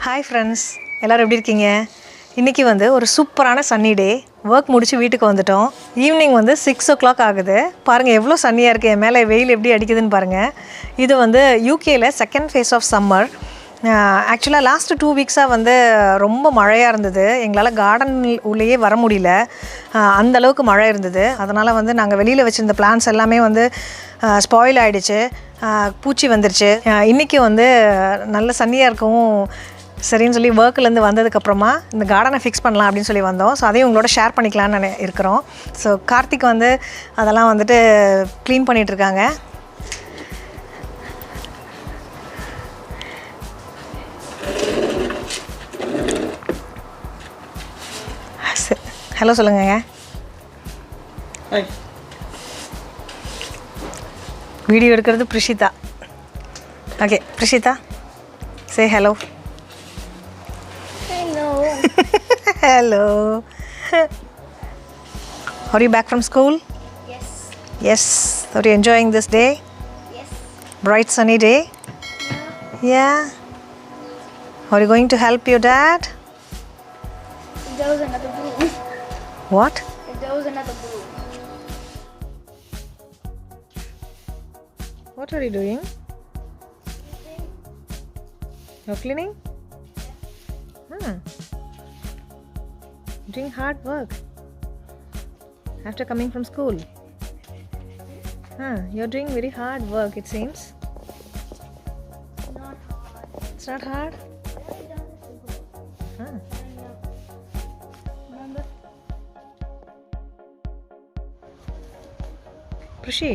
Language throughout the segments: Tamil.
ஹாய் ஃப்ரெண்ட்ஸ், எல்லோரும் எப்படி இருக்கீங்க? இன்றைக்கி வந்து ஒரு சூப்பரான சன்னி டே. ஒர்க் முடிச்சு வீட்டுக்கு வந்துட்டோம். ஈவினிங் வந்து 6 o'clock ஆகுது. பாருங்கள் எவ்வளோ சன்னியாக இருக்குது, என் மேலே வெயில் எப்படி அடிக்குதுன்னு பாருங்கள். இது வந்து யூகேயில் செகண்ட் ஃபேஸ் ஆஃப் சம்மர். ஆக்சுவலாக லாஸ்ட்டு 2 வீக்ஸாக வந்து ரொம்ப மழையாக இருந்தது. எங்களால் கார்டன் உள்ளேயே வர முடியல, அந்தளவுக்கு மழை இருந்தது. அதனால் வந்து நாங்கள் வெளியில் வச்சுருந்த பிளான்ஸ் எல்லாமே வந்து ஸ்பாயில் ஆகிடுச்சு, பூச்சி வந்துருச்சு. இன்றைக்கி வந்து நல்ல சன்னியாக இருக்கவும் சரின்னு சொல்லி ஒர்க்கிலேருந்து வந்ததுக்கப்புறமா இந்த கார்டனை ஃபிக்ஸ் பண்ணலாம் அப்படின்னு சொல்லி வந்தோம். ஸோ அதையும் உங்களோட ஷேர் பண்ணிக்கலான்னு இருக்கிறோம். ஸோ கார்த்திக் வந்து அதெல்லாம் வந்துட்டு க்ளீன் பண்ணிகிட்ருக்காங்க. ஹலோ சொல்லுங்க. வீடியோ எடுக்கிறது Prishitha. Okay Prishitha, say hello. Hello. Are you back from school? Yes. Yes. Are you enjoying this day? Yes. Bright sunny day? Yeah. Are you going to help your dad? If there was another broom. What? If there was another broom. What are you doing? You're cleaning? Doing hard work after coming from school. You're doing very hard work, it seems. Not hard. It's not hard? Remember? Prishi,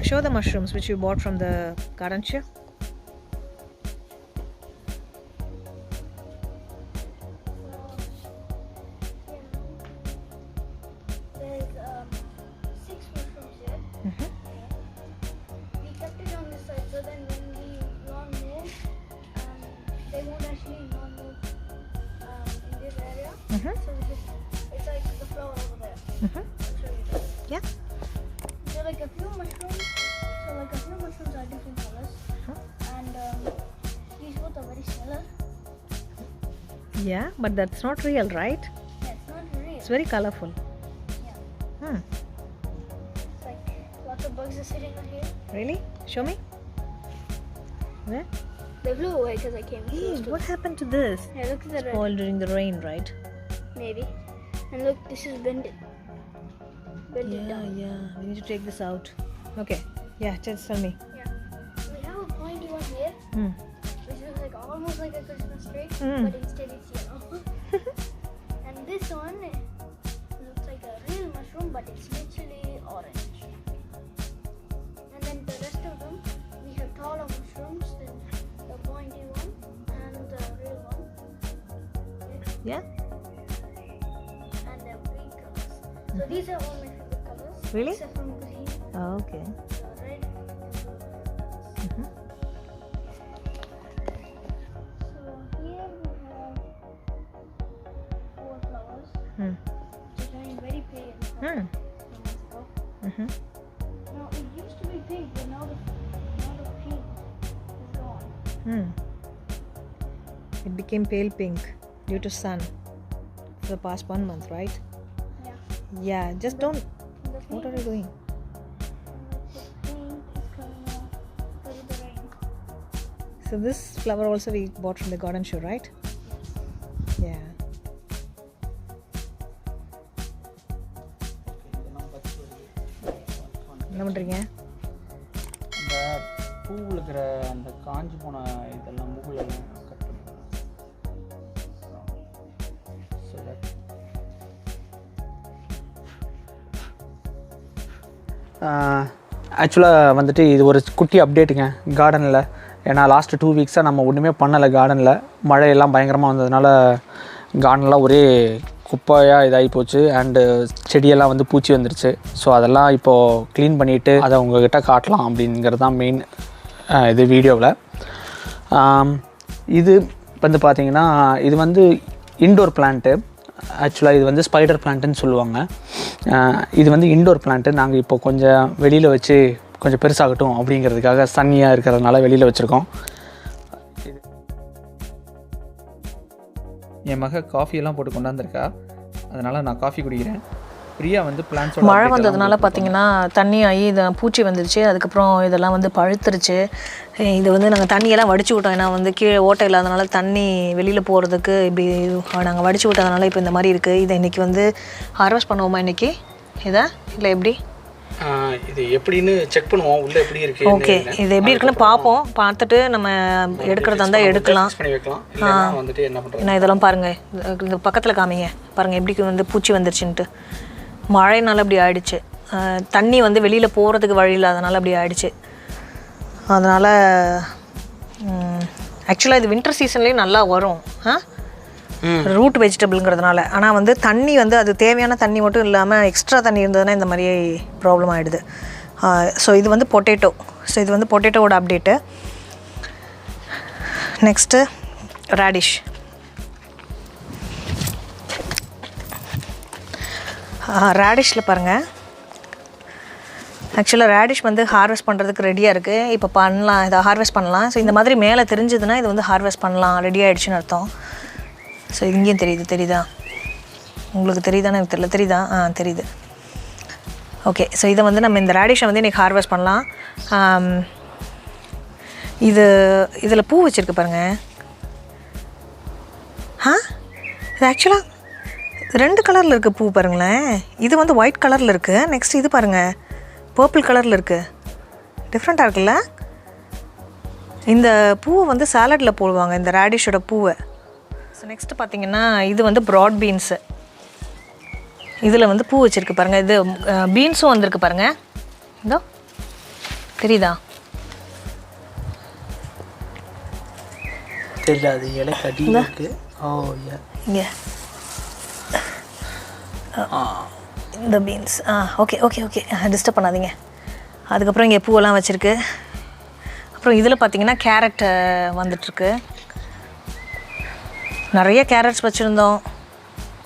show the mushrooms which you bought from the garden show. So it's like the flower over there. Yeah. So like a few mushrooms. So like a few mushrooms are different colors, and these both are very similar. Yeah, but that's not real, right? Yeah, it's not real. It's very colorful. Yeah. It's like lots of bugs are sitting on here. Really? Show me. Where? They flew away because I came close to What happened to this? Yeah, look at the red. Spoiled during the rain, right? Maybe. And look, this is bended. Bended down. Yeah. We need to take this out. Okay. Yeah, just tell me. Yeah. We have a pointy one here, which looks like almost like a Christmas tree, but instead it's yellow. And this one looks like a real mushroom, but it's literally orange. And then the rest of them, we have taller mushrooms than the pointy one and the real one. Yeah? And they're green colors. So these are all my favorite colors. Really? Except from green, Oh, okay. red, and blue. So here we have 4 flowers. They're turning very pale. Now it used to be pink, but now the pink is gone. It became pale pink due to sun for the past 1 month, right? Yeah. Yeah, just don't. The What pink are you doing? The pink is coming out because of the rain. So this flower also we bought from the garden show, right? Yeah. என்ன பண்றீங்க? இந்த பூவில் இருக்கிற அந்த காஞ்சி போன இதெல்லாம் முகுலெல்லாம் கட் பண்ணுறேன். ஆக்சுவலாக வந்துட்டு இது ஒரு குட்டி அப்டேட்டுங்க கார்டனில். ஏன்னா லாஸ்ட்டு 2 வீக்ஸாக நம்ம ஒன்றுமே பண்ணலை கார்டனில். மழையெல்லாம் பயங்கரமாக வந்ததுனால கார்டன்லாம் ஒரே குப்பையாக இதாகி போச்சு. அண்டு செடியெல்லாம் வந்து பூச்சி வந்துருச்சு. ஸோ அதெல்லாம் இப்போது க்ளீன் பண்ணிவிட்டு அதை உங்கள்கிட்ட காட்டலாம் அப்படிங்கிறது தான் மெயின் இது வீடியோவில். இது வந்து பார்த்திங்கன்னா இது வந்து இன்டோர் பிளான்ட்டு. ஆக்சுவலாக இது வந்து ஸ்பைடர் பிளான்ட்டுன்னு சொல்லுவாங்க. இது வந்து இன்டோர் பிளான்ட்டு. நாங்கள் இப்போ கொஞ்சம் வெளியில் வச்சு கொஞ்சம் பெருசாகட்டும் அப்படிங்கிறதுக்காக சன்னியாக இருக்கிறதுனால வெளியில் வச்சுருக்கோம். என் மக காஃபியெல்லாம் போட்டு கொண்டாந்துருக்கா, அதனால் நான் காஃபி குடிக்கிறேன். பிரியா வந்து பிளான்ஸோட மழை வந்ததுனால பார்த்தீங்கன்னா தண்ணி ஆகி இது பூச்சி வந்துருச்சு. அதுக்கப்புறம் இதெல்லாம் வந்து பழுத்துருச்சு. இது வந்து நாங்கள் தண்ணியெல்லாம் வடிச்சு விட்டோம். ஏன்னா வந்து கீழே ஓட்டை இல்லாதனால தண்ணி வெளியில் போகிறதுக்கு இப்படி நாங்கள் வடிச்சு விட்டதுனால இப்போ இந்த மாதிரி இருக்குது. இதை இன்றைக்கி வந்து ஹார்வெஸ்ட் பண்ணுவோமா இன்றைக்கி இதை, இல்லை எப்படி இது எப்படின்னு செக் பண்ணுவோம், உள்ளே எப்படி இருக்குது. ஓகே, இது எப்படி இருக்குன்னு பார்ப்போம். பார்த்துட்டு நம்ம எடுக்கிறதா இருந்தால் எடுக்கலாம். பண்ணி வைக்கலாம். வந்துட்டு என்ன பண்ணுறோம், நான் இதெல்லாம் பாருங்கள், இந்த பக்கத்தில் காமிங்க பாருங்கள் எப்படி வந்து பூச்சி வந்துருச்சுன்ட்டு. மழைனால அப்படி ஆயிடுச்சு. தண்ணி வந்து வெளியில் போகிறதுக்கு வழி இல்லாதனால அப்படி ஆயிடுச்சு. அதனால் ஆக்சுவலாக இது வின்டர் சீசன்லேயும் நல்லா வரும் ரூட் வெஜிடபிள்ங்கிறதுனால. ஆனால் வந்து தண்ணி வந்து அது தேவையான தண்ணி மட்டும் இல்லாமல் எக்ஸ்ட்ரா தண்ணி இருந்ததுன்னா இந்த மாதிரி ப்ராப்ளம் ஆகிடுது. ஸோ இது வந்து பொட்டேட்டோ. ஸோ இது வந்து பொட்டேட்டோவோட அப்டேட்டு. Next radish. ரேடிஷில் பாருங்கள், ஆக்சுவலாக ரேடிஷ் வந்து ஹார்வெஸ்ட் பண்ணுறதுக்கு ரெடியாக இருக்குது. இப்போ பண்ணலாம், இதை ஹார்வெஸ்ட் பண்ணலாம். ஸோ இந்த மாதிரி மேலே தெரிஞ்சதுன்னா இது வந்து ஹார்வெஸ்ட் பண்ணலாம், ரெடி ஆகிடுச்சின்னு அர்த்தம். ஸோ இங்கேயும் தெரியுதா உங்களுக்கு? தெரியுதான்னு எனக்கு தெரியல. தெரியுதா? தெரியுது. ஓகே, ஸோ இதை வந்து நம்ம இந்த ரேடிஷை வந்து இன்றைக்கி ஹார்வெஸ்ட் பண்ணலாம். இதில் பூ வச்சுருக்கு பாருங்கள். இது ஆக்சுவலாக 2 கலரில் இருக்குது பூ பாருங்களேன். இது வந்து ஒயிட் கலரில் இருக்குது. நெக்ஸ்ட் இது பாருங்கள், பர்பிள் கலரில் இருக்குது. டிஃப்ரெண்ட்டாக இருக்குல்ல? இந்த பூவை வந்து சாலடில் போடுவாங்க, இந்த ரேடிஷோட பூவை. ஸோ நெக்ஸ்ட்டு பார்த்திங்கன்னா இது வந்து ப்ராட் பீன்ஸு. இதில் வந்து பூ வச்சுருக்கு பாருங்கள். இது பீன்ஸும் வந்திருக்கு பாருங்கள். இதோ தெரியுதா? தெரியல, அது இலை கடியில் இருக்குது. இங்கே இந்த beans. Okay okay okay, disturb பண்ணாதீங்க. அதுக்கப்புறம் இங்கே பூவெல்லாம் வச்சுருக்கு. அப்புறம் இதில் பார்த்திங்கன்னா கேரட் வந்துட்டுருக்கு. நிறைய கேரட்ஸ் வச்சுருந்தோம்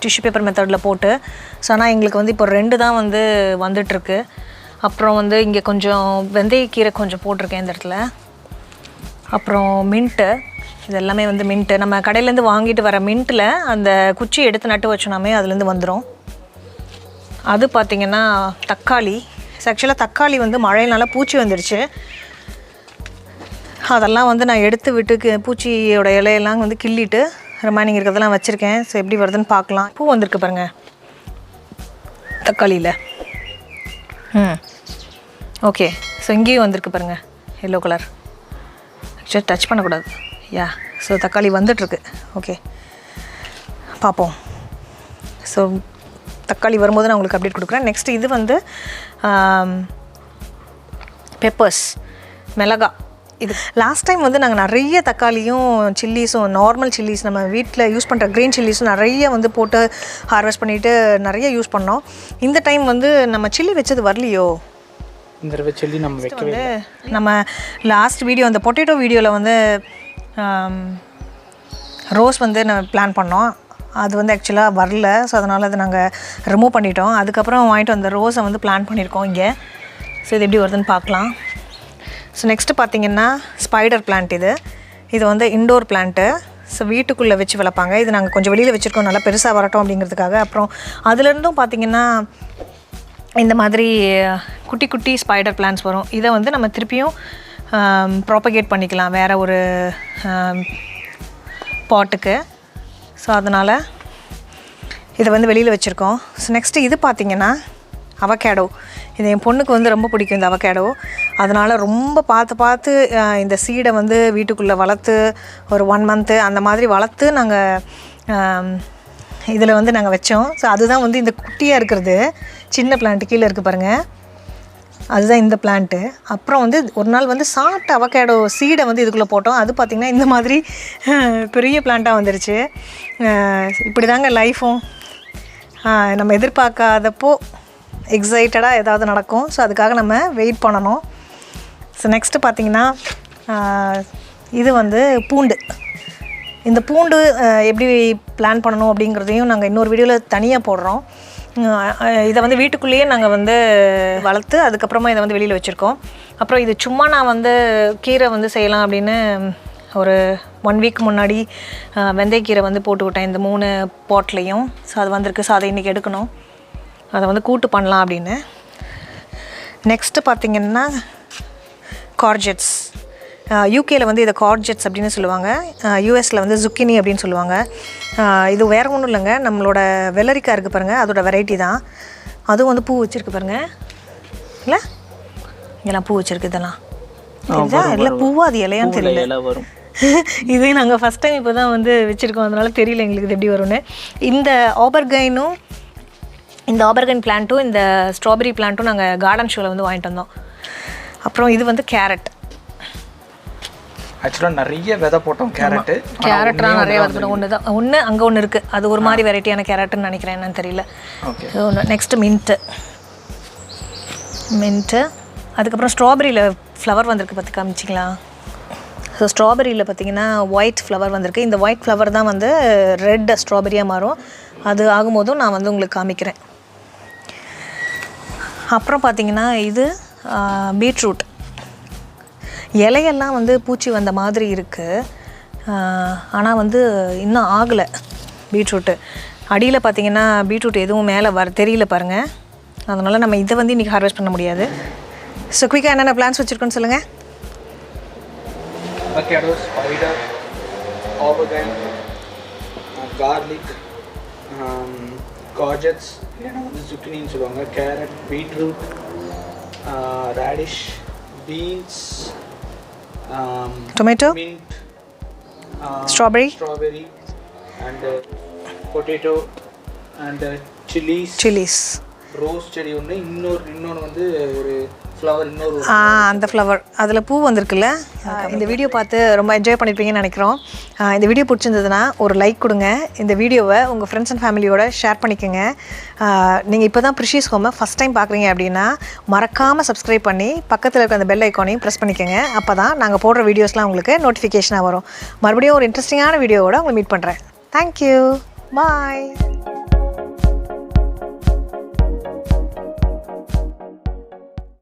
டிஷ்யூ பேப்பர் மெத்தடில் போட்டு. ஸோ ஆனால் எங்களுக்கு வந்து இப்போ 2 தான் வந்து வந்துட்டுருக்கு. அப்புறம் வந்து இங்கே கொஞ்சம் வெந்தயக்கீரை கொஞ்சம் போட்டிருக்கேன் இந்த இடத்துல. அப்புறம் மின்ட்டு, இது எல்லாமே வந்து மின்ட்டு. நம்ம கடையிலேருந்து வாங்கிட்டு வர மின்ட்டில் அந்த குச்சி எடுத்து நட்டு வச்சோனாமே அதுலேருந்து வந்துடும். அது பார்த்திங்கன்னா தக்காளி. ஆக்சுவலாக தக்காளி வந்து மழையினால பூச்சி வந்துடுச்சு. அதெல்லாம் வந்து நான் எடுத்து விட்டு பூச்சியோட இலையெல்லாம் வந்து கிள்ளிட்டு ரிமைனிங் இருக்கிறதெல்லாம் வச்சுருக்கேன். ஸோ எப்படி வருதுன்னு பார்க்கலாம். பூ வந்திருக்கு பாருங்கள் தக்காளியில். ஓகே, ஸோ இங்கேயும் வந்திருக்கு பாருங்கள் எல்லோ கலர். ஆக்சுவலாக டச் பண்ணக்கூடாது. ஸோ தக்காளி வந்துட்டுருக்கு. ஓகே, பார்ப்போம். ஸோ தக்காளி வரும்போது நான் உங்களுக்கு அப்டேட் கொடுக்குறேன். நெக்ஸ்ட்டு இது வந்து பெப்பர்ஸ், மிளகா. இது லாஸ்ட் டைம் வந்து நாங்கள் நிறைய தக்காளியும் சில்லிஸும், நார்மல் சில்லிஸ் நம்ம வீட்டில் யூஸ் பண்ணுற க்ரீன் சில்லிஸும் நிறைய வந்து போட்டு ஹார்வெஸ்ட் பண்ணிவிட்டு நிறைய யூஸ் பண்ணோம். இந்த டைம் வந்து நம்ம சில்லி வச்சது வரலையோ? இந்த தடவை சில்லி நம்ம வைக்கவே. நம்ம லாஸ்ட் வீடியோ, அந்த பொட்டேட்டோ வீடியோவில் வந்து ரோஸ் வந்து நம்ம பிளான் பண்ணோம். அது வந்து ஆக்சுவலாக வரல. ஸோ அதனால் அதை நாங்கள் ரிமூவ் பண்ணிட்டோம். அதுக்கப்புறம் வாங்கிட்டு வந்த ரோஸை வந்து பிளான் பண்ணியிருக்கோம் இங்கே. ஸோ இது எப்படி வருதுன்னு பார்க்கலாம். ஸோ நெக்ஸ்ட்டு பார்த்திங்கன்னா ஸ்பைடர் பிளான்ட். இது வந்து இன்டோர் பிளான்ட்டு. ஸோ வீட்டுக்குள்ளே வச்சு வளர்ப்பாங்க. இது நாங்கள் கொஞ்சம் வெளியில் வச்சுருக்கோம், நல்லா பெருசாக வரட்டும் அப்படிங்கிறதுக்காக. அப்புறம் அதுலேருந்தும் பார்த்திங்கன்னா இந்த மாதிரி குட்டி குட்டி ஸ்பைடர் பிளான்ட்ஸ் வரும். இதை வந்து நம்ம திருப்பியும் ப்ராப்பகேட் பண்ணிக்கலாம் வேறு ஒரு பாட்டுக்கு. ஸோ அதனால் இதை வந்து வெளியில் வச்சுருக்கோம். ஸோ நெக்ஸ்ட்டு இது பார்த்திங்கன்னா அவகேடோ. இது என் பொண்ணுக்கு வந்து ரொம்ப பிடிக்கும் இந்த அவகேடோ. அதனால் ரொம்ப பார்த்து இந்த சீடை வந்து வீட்டுக்குள்ளே வளர்த்து ஒரு 1 மந்த்து அந்த மாதிரி வளர்த்து நாங்கள் இதில் வந்து நாங்கள் வச்சோம். ஸோ அதுதான் வந்து இந்த குட்டியாக இருக்கிறது, சின்ன பிளான்ட்டு கீழே இருக்குது பாருங்கள், அதுதான் இந்த பிளான்ட்டு. அப்புறம் வந்து ஒரு நாள் வந்து சாப்பிட்ட அவகேடோ சீடை வந்து இதுக்குள்ளே போட்டோம். அது பார்த்திங்கன்னா இந்த மாதிரி பெரிய பிளான்ட்டாக வந்துருச்சு. இப்படி தாங்க லைஃப்பும். நம்ம எதிர்பார்க்காதப்போ எக்ஸைட்டடாக ஏதாவது நடக்கும். ஸோ அதுக்காக நம்ம வெயிட் பண்ணணும். ஸோ நெக்ஸ்ட்டு பார்த்திங்கன்னா இது வந்து பூண்டு. இந்த பூண்டு எப்படி பிளான் பண்ணணும் அப்படிங்கிறதையும் நாங்கள் இன்னொரு வீடியோவில் தனியாக போடுறோம். இதை வந்து வீட்டுக்குள்ளேயே நாங்கள் வந்து வளர்த்து அதுக்கப்புறமா இதை வந்து வெளியில் வச்சுருக்கோம். அப்புறம் இது சும்மா நான் வந்து கீரை வந்து செய்யலாம் அப்படின்னு ஒரு 1 வீக் முன்னாடி வெந்தயக்கீரை வந்து போட்டு விட்டேன் இந்த 3 பாட்லேயும். ஸோ அது வந்திருக்கு. ஸோ அதை இன்றைக்கி எடுக்கணும். அதை வந்து கூட்டு பண்ணலாம் அப்படின்னு. நெக்ஸ்ட்டு பார்த்திங்கன்னா கார்ஜெட்ஸ். யூகேயில் வந்து இதை கார்ஜெட்ஸ் அப்படின்னு சொல்லுவாங்க. யூஎஸில் வந்து zucchini அப்படின்னு சொல்லுவாங்க. இது வேறு ஒன்றும் இல்லைங்க, நம்மளோட வெள்ளரிக்காய் இருக்குது பாருங்கள், அதோட வெரைட்டி தான். அதுவும் வந்து பூ வச்சுருக்கு பாருங்கள். இல்லை இதெல்லாம் பூ வச்சுருக்கு. இதெல்லாம் தெரியுதா? இல்லை பூவா அது இலையான்னு தெரியல. வரும். இது நாங்கள் ஃபஸ்ட் டைம் இப்போ தான் வந்து வச்சுருக்கோம், அதனால தெரியல எங்களுக்கு இது எப்படி வரும்னு. இந்த ஆபர்கைன் பிளான்ட்டும் இந்த ஸ்ட்ராபெரி பிளான்ட்டும் நாங்கள் கார்டன் ஷோவில் வந்து வாங்கிட்டு வந்தோம். அப்புறம் இது வந்து கேரட். ஆக்சுவலாக நிறைய விதை போட்டோம் கேரட்லாம் நிறைய வந்துடும். ஒன்று அங்கே ஒன்று இருக்குது, அது ஒரு மாதிரி வெரைட்டியான கேரட்டுன்னு நினைக்கிறேன், என்னன்னு தெரியல. ஒன்று. Next mint. அதுக்கப்புறம் ஸ்ட்ராபெரியில் ஃப்ளவர் வந்திருக்கு, பார்த்து காமிச்சிங்களா? ஸோ ஸ்ட்ராபெரியில் பார்த்திங்கன்னா ஒயிட் ஃப்ளவர் வந்திருக்கு. இந்த ஒயிட் ஃப்ளவர் தான் வந்து ரெட் ஸ்ட்ராபெரியாக மாறும். அது ஆகும்போதும் நான் வந்து உங்களுக்கு காமிக்கிறேன். அப்புறம் பார்த்திங்கன்னா இது பீட்ரூட். இலையெல்லாம் வந்து பூச்சி வந்த மாதிரி இருக்குது, ஆனால் வந்து இன்னும் ஆகலை பீட்ரூட்டு. அடியில் பார்த்திங்கன்னா பீட்ரூட் எதுவும் மேலே தெரியல பாருங்கள். அதனால் நம்ம இதை வந்து இன்றைக்கி ஹார்வெஸ்ட் பண்ண முடியாது. ஸோ குயிக்காக என்னென்ன பிளான்ஸ் வச்சுருக்கோன்னு சொல்லுங்கள். avocado, spider, aubergine, garlic, courgettes, இல்லைன்னா வந்து zucchiniன்னு சொல்லுவாங்க, carrot, beetroot, radish, beans, tomato, mint, strawberry and potato and chilies. Rose செடி ஒன்று, இன்னொன்று வந்து ஒரு ஃப்ளவர், அந்த ஃப்ளவர் அதில் பூ வந்திருக்குல்ல. இந்த வீடியோ பார்த்து ரொம்ப என்ஜாய் பண்ணியிருப்பீங்கன்னு நினைக்கிறோம். இந்த வீடியோ பிடிச்சிருந்ததுன்னா ஒரு லைக் கொடுங்க. இந்த வீடியோவை உங்கள் ஃப்ரெண்ட்ஸ் அண்ட் ஃபேமிலியோட ஷேர் பண்ணிக்கோங்க. நீங்கள் இப்போ தான் ப்ரிஷிஸ் ஹோமை ஃபஸ்ட் டைம் பார்க்குறீங்க அப்படின்னா மறக்காமல் சப்ஸ்கிரைப் பண்ணி பக்கத்தில் இருக்க அந்த பெல் ஐக்கானையும் ப்ரெஸ் பண்ணிக்கோங்க. அப்போ தான் நாங்கள் போடுற வீடியோஸ்லாம் உங்களுக்கு நோட்டிஃபிகேஷனாக வரும். மறுபடியும் ஒரு இன்ட்ரெஸ்டிங்கான வீடியோவோட உங்களை மீட் பண்ணுறேன். தேங்க்யூ, பாய்.